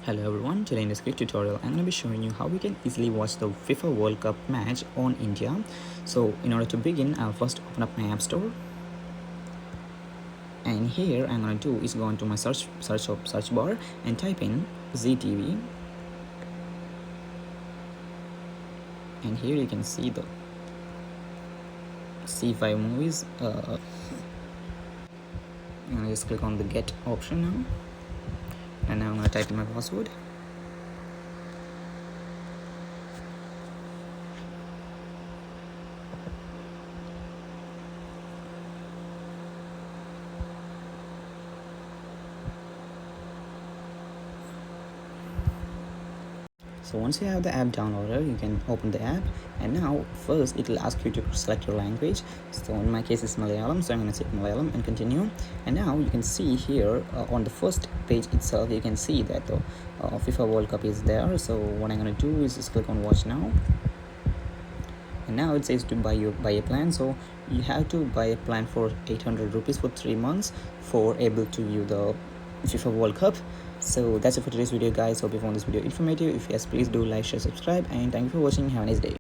Hello everyone, today in this quick tutorial I'm going to be showing you how we can easily watch the FIFA World Cup match on India. So in order to begin, I'll first open up my app store, and here I'm going to do is go into my search bar and type in ZTV, and here you can see the C5 movies. I'm going to just click on the get option now, and now I'm going to type in my password. So once you have the app downloaded, you can open the app, and now first it will ask you to select your language. So in my case it's Malayalam, so I'm going to select Malayalam and continue. And now you can see here on the first page itself, you can see that the FIFA World Cup is there. So what I'm going to do is just click on watch now, and now it says to buy a plan. So you have to buy a plan for 800 rupees for 3 months for able to view the FIFA World Cup. So that's it for today's video, guys. Hope you found this video informative. If yes, please do like, share, subscribe, and thank you for watching. Have a nice day.